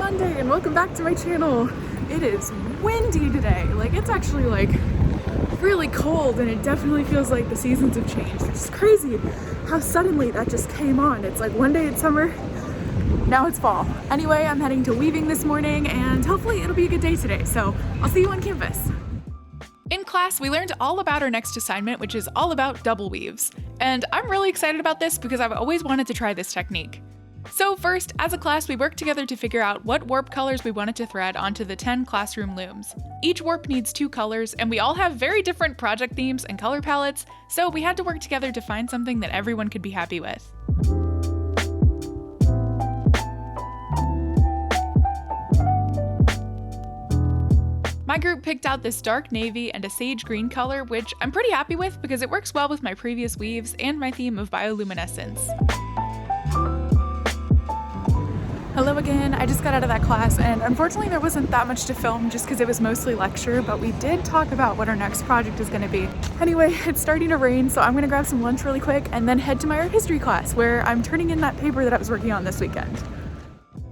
Monday and welcome back to my channel. It is windy today. Like, it's actually like really cold and it definitely feels like the seasons have changed. It's crazy how suddenly that just came on. It's like one day it's summer, now it's fall. Anyway, I'm heading to weaving this morning and hopefully it'll be a good day today. So I'll see you on campus. In class, we learned all about our next assignment, which is all about double weaves. And I'm really excited about this because I've always wanted to try this technique. So first, as a class, we worked together to figure out what warp colors we wanted to thread onto the 10 classroom looms. Each warp needs 2 colors, and we all have very different project themes and color palettes, so we had to work together to find something that everyone could be happy with. My group picked out this dark navy and a sage green color, which I'm pretty happy with because it works well with my previous weaves and my theme of bioluminescence. Hello again, I just got out of that class and unfortunately there wasn't that much to film just because it was mostly lecture, but we did talk about what our next project is going to be. Anyway, it's starting to rain, so I'm going to grab some lunch really quick and then head to my art history class where I'm turning in that paper that I was working on this weekend.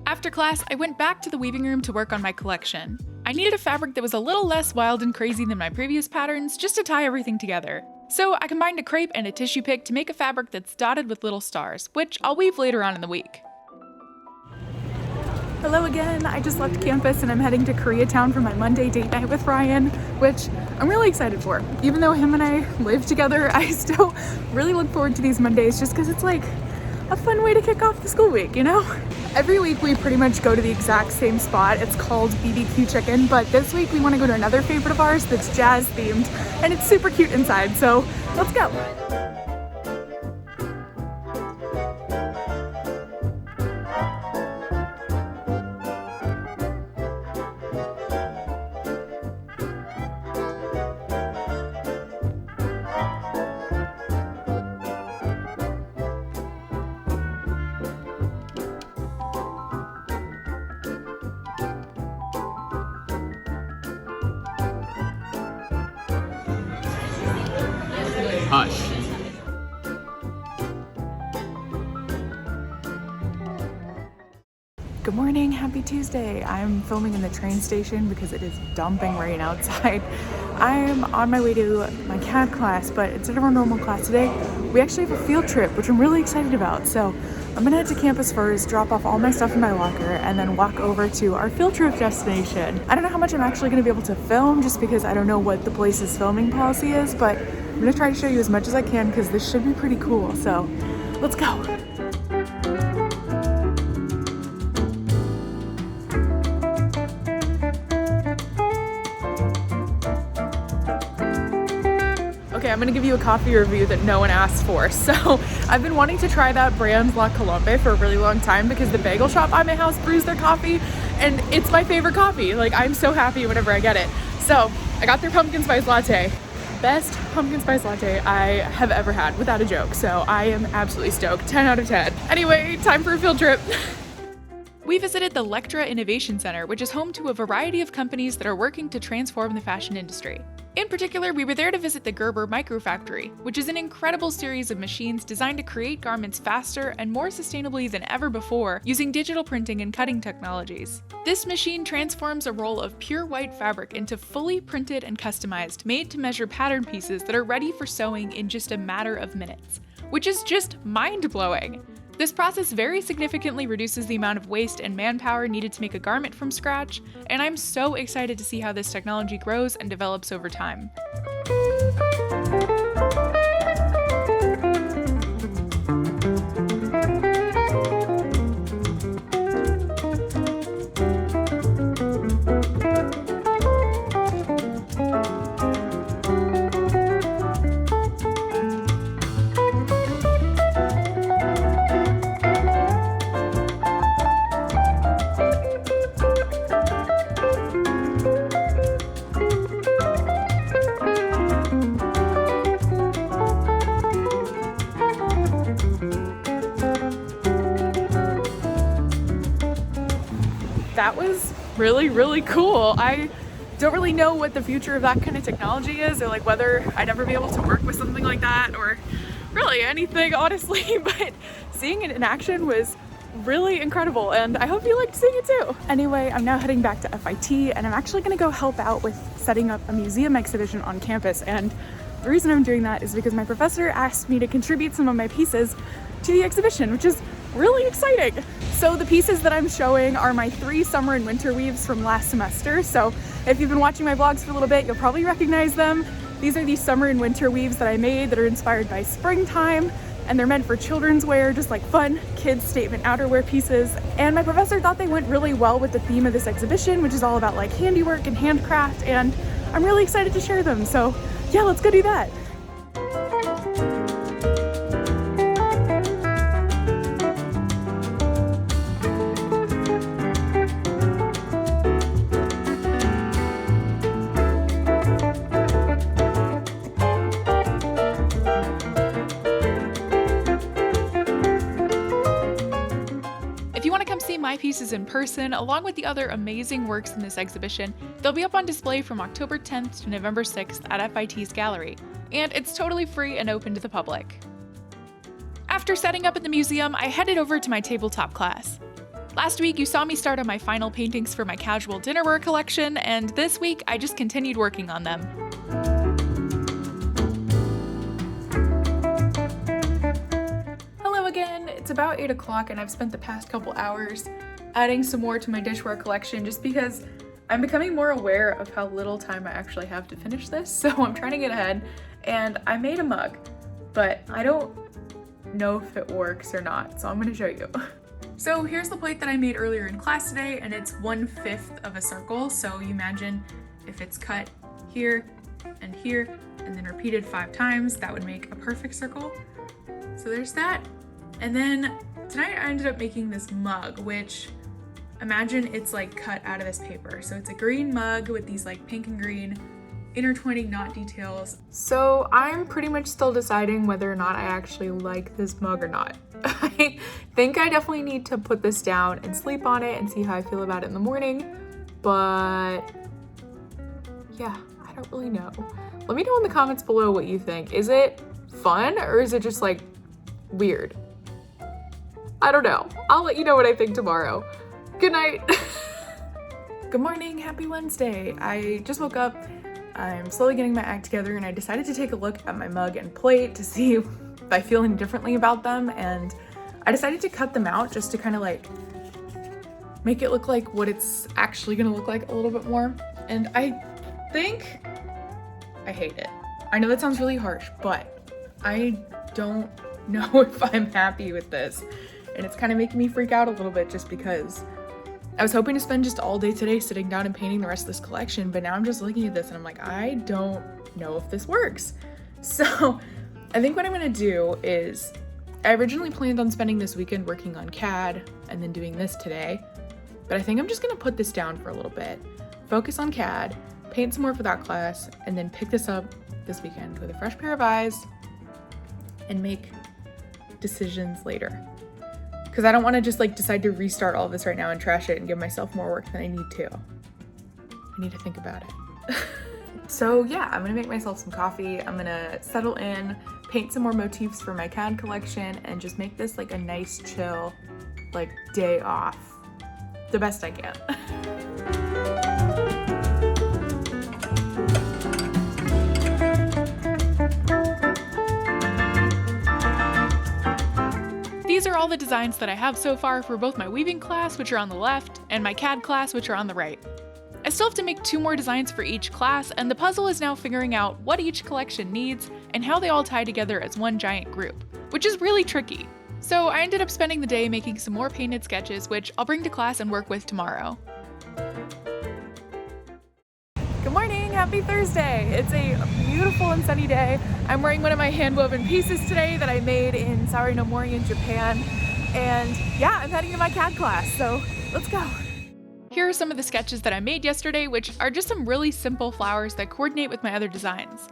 After class, I went back to the weaving room to work on my collection. I needed a fabric that was a little less wild and crazy than my previous patterns just to tie everything together. So I combined a crepe and a tissue pick to make a fabric that's dotted with little stars, which I'll weave later on in the week. Hello again, I just left campus and I'm heading to Koreatown for my Monday date night with Ryan, which I'm really excited for. Even though him and I live together, I still really look forward to these Mondays just because it's like a fun way to kick off the school week, you know? Every week we pretty much go to the exact same spot. It's called BBQ Chicken, but this week we want to go to another favorite of ours that's jazz themed and it's super cute inside, so let's go. Hush. Good morning, happy Tuesday. I'm filming in the train station because it is dumping rain outside. I'm on my way to my CAD class, but instead of our normal class today, we actually have a field trip, which I'm really excited about. So I'm gonna head to campus first, drop off all my stuff in my locker, and then walk over to our field trip destination. I don't know how much I'm actually gonna be able to film just because I don't know what the place's filming policy is, but I'm gonna try to show you as much as I can because this should be pretty cool. So let's go. Okay, I'm gonna give you a coffee review that no one asked for. So I've been wanting to try that brand La Colombe for a really long time because the bagel shop by my house brews their coffee and it's my favorite coffee. Like, I'm so happy whenever I get it. So I got their pumpkin spice latte. Best pumpkin spice latte I have ever had, without a joke. So I am absolutely stoked, 10 out of 10. Anyway, time for a field trip. We visited the Lectra Innovation Center, which is home to a variety of companies that are working to transform the fashion industry. In particular, we were there to visit the Gerber Microfactory, which is an incredible series of machines designed to create garments faster and more sustainably than ever before using digital printing and cutting technologies. This machine transforms a roll of pure white fabric into fully printed and customized, made-to-measure pattern pieces that are ready for sewing in just a matter of minutes, which is just mind-blowing. This process very significantly reduces the amount of waste and manpower needed to make a garment from scratch, and I'm so excited to see how this technology grows and develops over time. That was really cool. I don't really know what the future of that kind of technology is, or like whether I'd ever be able to work with something like that, or really anything honestly, but seeing it in action was really incredible, and I hope you liked seeing it too. Anyway, I'm now heading back to FIT, and I'm actually gonna go help out with setting up a museum exhibition on campus. And the reason I'm doing that is because my professor asked me to contribute some of my pieces to the exhibition, which is really exciting. So the pieces that I'm showing are my 3 summer and winter weaves from last semester. So if you've been watching my vlogs for a little bit, you'll probably recognize them. These are the summer and winter weaves that I made that are inspired by springtime, and they're meant for children's wear, just like fun kids statement outerwear pieces. And my professor thought they went really well with the theme of this exhibition, which is all about like handiwork and handcraft, and I'm really excited to share them. So yeah, let's go do that. If you want to come see my pieces in person, along with the other amazing works in this exhibition, they'll be up on display from October 10th to November 6th at FIT's gallery, and it's totally free and open to the public. After setting up at the museum, I headed over to my tabletop class. Last week, you saw me start on my final paintings for my casual dinnerware collection, and this week, I just continued working on them. Again, it's about 8 o'clock and I've spent the past couple hours adding some more to my dishware collection just because I'm becoming more aware of how little time I actually have to finish this. So I'm trying to get ahead, and I made a mug, but I don't know if it works or not, so I'm going to show you. So here's the plate that I made earlier in class today, and it's 1/5 of a circle. So you imagine if it's cut here and here and then repeated 5 times, that would make a perfect circle. So there's that. And then tonight I ended up making this mug, which imagine it's like cut out of this paper. So it's a green mug with these like pink and green intertwining knot details. So I'm pretty much still deciding whether or not I actually like this mug or not. I think I definitely need to put this down and sleep on it and see how I feel about it in the morning. But yeah, I don't really know. Let me know in the comments below what you think. Is it fun or is it just like weird? I don't know. I'll let you know what I think tomorrow. Good night. Good morning, happy Wednesday. I just woke up. I'm slowly getting my act together, and I decided to take a look at my mug and plate to see if I feel any differently about them. And I decided to cut them out just to kind of like make it look like what it's actually gonna look like a little bit more. And I think I hate it. I know that sounds really harsh, but I don't know if I'm happy with this. And it's kind of making me freak out a little bit just because I was hoping to spend just all day today sitting down and painting the rest of this collection, but now I'm just looking at this and I'm like, I don't know if this works. So I think what I'm gonna do is, I originally planned on spending this weekend working on CAD and then doing this today, but I think I'm just gonna put this down for a little bit, focus on CAD, paint some more for that class, and then pick this up this weekend with a fresh pair of eyes and make decisions later. Because I don't want to just like decide to restart all of this right now and trash it and give myself more work than I need to. I need to think about it. So yeah, I'm gonna make myself some coffee. I'm gonna settle in, paint some more motifs for my CAD collection, and just make this like a nice chill, like day off, the best I can. These are all the designs that I have so far for both my weaving class, which are on the left, and my CAD class, which are on the right. I still have to make 2 more designs for each class, and the puzzle is now figuring out what each collection needs and how they all tie together as one giant group, which is really tricky. So I ended up spending the day making some more painted sketches, which I'll bring to class and work with tomorrow. Good morning, happy Thursday. It's a beautiful and sunny day. I'm wearing one of my hand-woven pieces today that I made in Saori no Mori in Japan. And yeah, I'm heading to my CAD class, so let's go. Here are some of the sketches that I made yesterday, which are just some really simple flowers that coordinate with my other designs.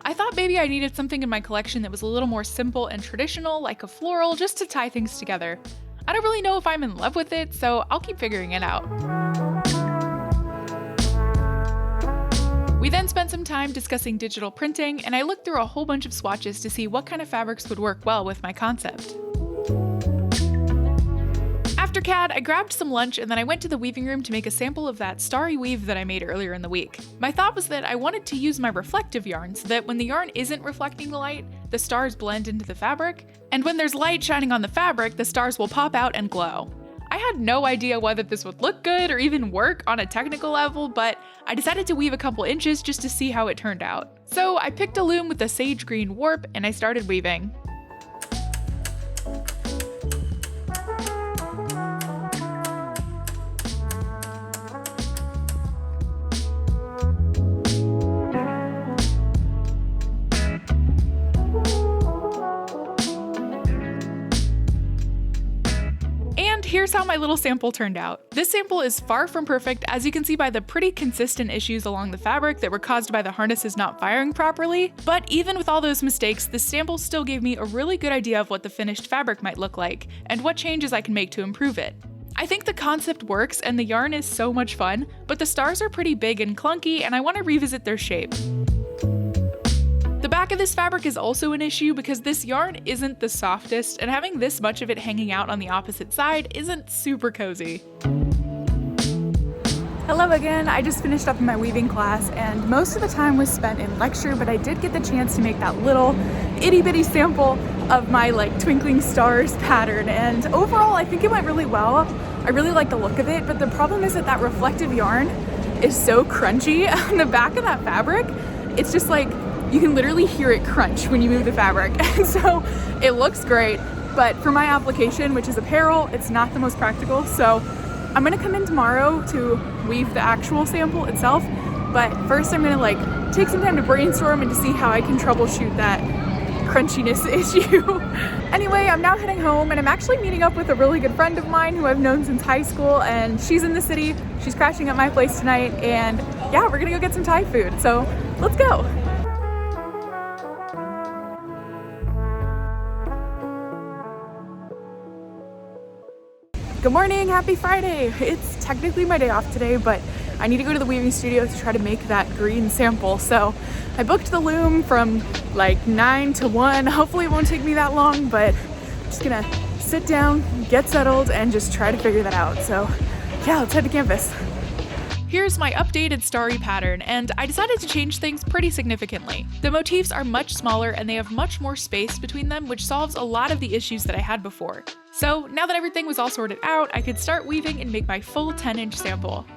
I thought maybe I needed something in my collection that was a little more simple and traditional, like a floral, just to tie things together. I don't really know if I'm in love with it, so I'll keep figuring it out. We then spent some time discussing digital printing, and I looked through a whole bunch of swatches to see what kind of fabrics would work well with my concept. After CAD, I grabbed some lunch and then I went to the weaving room to make a sample of that starry weave that I made earlier in the week. My thought was that I wanted to use my reflective yarn so that when the yarn isn't reflecting the light, the stars blend into the fabric, and when there's light shining on the fabric, the stars will pop out and glow. I had no idea whether this would look good or even work on a technical level, but I decided to weave a couple inches just to see how it turned out. So I picked a loom with a sage green warp and I started weaving. Here's how my little sample turned out. This sample is far from perfect, as you can see by the pretty consistent issues along the fabric that were caused by the harnesses not firing properly, but even with all those mistakes, this sample still gave me a really good idea of what the finished fabric might look like, and what changes I can make to improve it. I think the concept works and the yarn is so much fun, but the stars are pretty big and clunky and I want to revisit their shape. The back of this fabric is also an issue because this yarn isn't the softest, and having this much of it hanging out on the opposite side isn't super cozy. Hello again, I just finished up in my weaving class and most of the time was spent in lecture, but I did get the chance to make that little itty bitty sample of my twinkling stars pattern, and overall I think it went really well. I really like the look of it, but the problem is that reflective yarn is so crunchy on the back of that fabric. It's just you can literally hear it crunch when you move the fabric. And so it looks great, but for my application, which is apparel, it's not the most practical. So I'm gonna come in tomorrow to weave the actual sample itself. But first I'm gonna take some time to brainstorm and to see how I can troubleshoot that crunchiness issue. Anyway, I'm now heading home and I'm actually meeting up with a really good friend of mine who I've known since high school, and she's in the city. She's crashing at my place tonight, and yeah, we're gonna go get some Thai food. So let's go. Good morning, happy Friday. It's technically my day off today, but I need to go to the weaving studio to try to make that green sample. So I booked the loom from 9 to 1. Hopefully it won't take me that long, but I'm just gonna sit down, get settled, and just try to figure that out. So yeah, let's head to campus. Here's my updated starry pattern, and I decided to change things pretty significantly. The motifs are much smaller and they have much more space between them, which solves a lot of the issues that I had before. So now that everything was all sorted out, I could start weaving and make my full 10-inch sample.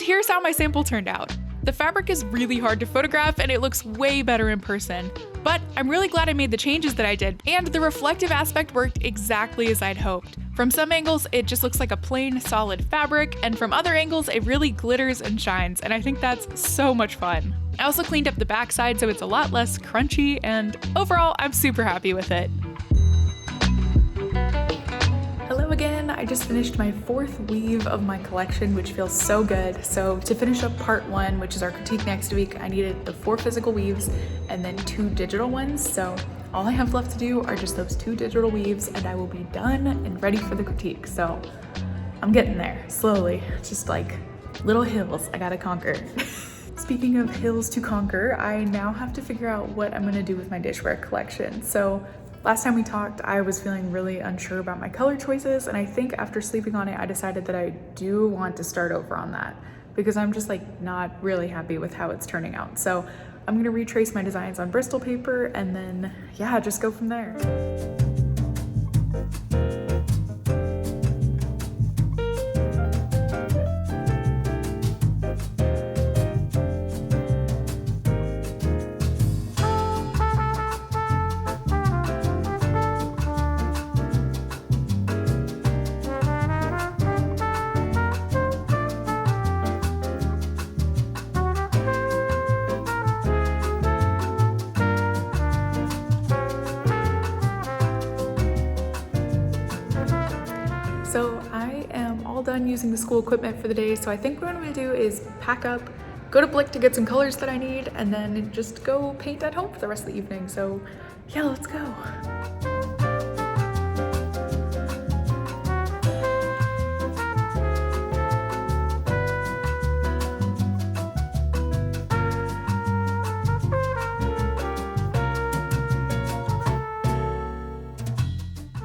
Here's how my sample turned out. The fabric is really hard to photograph and it looks way better in person, but I'm really glad I made the changes that I did, and the reflective aspect worked exactly as I'd hoped. From some angles, it just looks like a plain, solid fabric, and from other angles, it really glitters and shines, and I think that's so much fun. I also cleaned up the backside so it's a lot less crunchy, and overall, I'm super happy with it. Hello again, I just finished my 4th weave of my collection, which feels so good. So to finish up part 1, which is our critique next week, I needed the 4 physical weaves and then 2 digital ones. So all I have left to do are just those 2 digital weaves and I will be done and ready for the critique. So I'm getting there, slowly, just little hills I gotta conquer. Speaking of hills to conquer, I now have to figure out what I'm gonna do with my dishware collection. So last time we talked, I was feeling really unsure about my color choices, and I think after sleeping on it, I decided that I do want to start over on that because I'm just not really happy with how it's turning out. So I'm gonna retrace my designs on Bristol paper and then, yeah, just go from there. So I am all done using the school equipment for the day, so I think what I'm gonna do is pack up, go to Blick to get some colors that I need, and then just go paint at home for the rest of the evening. So yeah, let's go.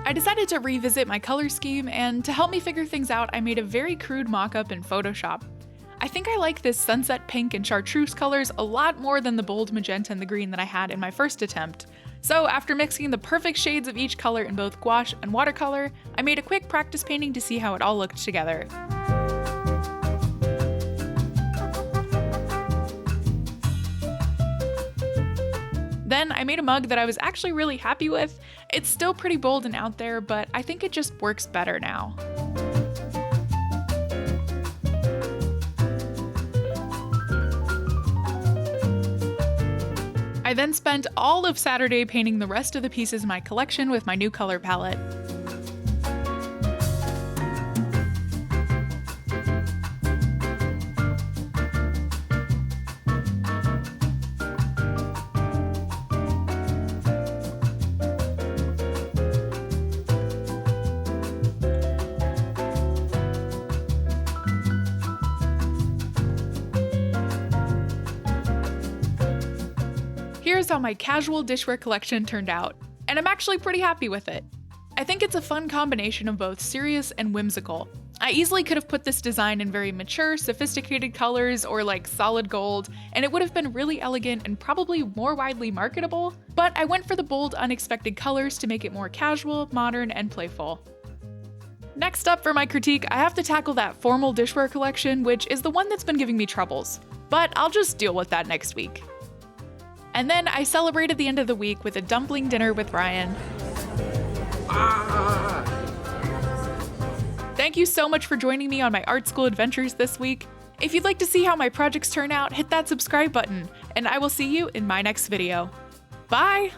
I decided to revisit my color scheme, and to help me figure things out, I made a very crude mock-up in Photoshop. I think I like this sunset pink and chartreuse colors a lot more than the bold magenta and the green that I had in my first attempt. So after mixing the perfect shades of each color in both gouache and watercolor, I made a quick practice painting to see how it all looked together. Then I made a mug that I was actually really happy with. It's still pretty bold and out there, but I think it just works better now. I then spent all of Saturday painting the rest of the pieces in my collection with my new color palette. Here's how my casual dishware collection turned out, and I'm actually pretty happy with it. I think it's a fun combination of both serious and whimsical. I easily could have put this design in very mature, sophisticated colors or like solid gold, and it would have been really elegant and probably more widely marketable, but I went for the bold, unexpected colors to make it more casual, modern, and playful. Next up for my critique, I have to tackle that formal dishware collection, which is the one that's been giving me troubles. But I'll just deal with that next week. And then I celebrated the end of the week with a dumpling dinner with Ryan. Thank you so much for joining me on my art school adventures this week. If you'd like to see how my projects turn out, hit that subscribe button, and I will see you in my next video. Bye!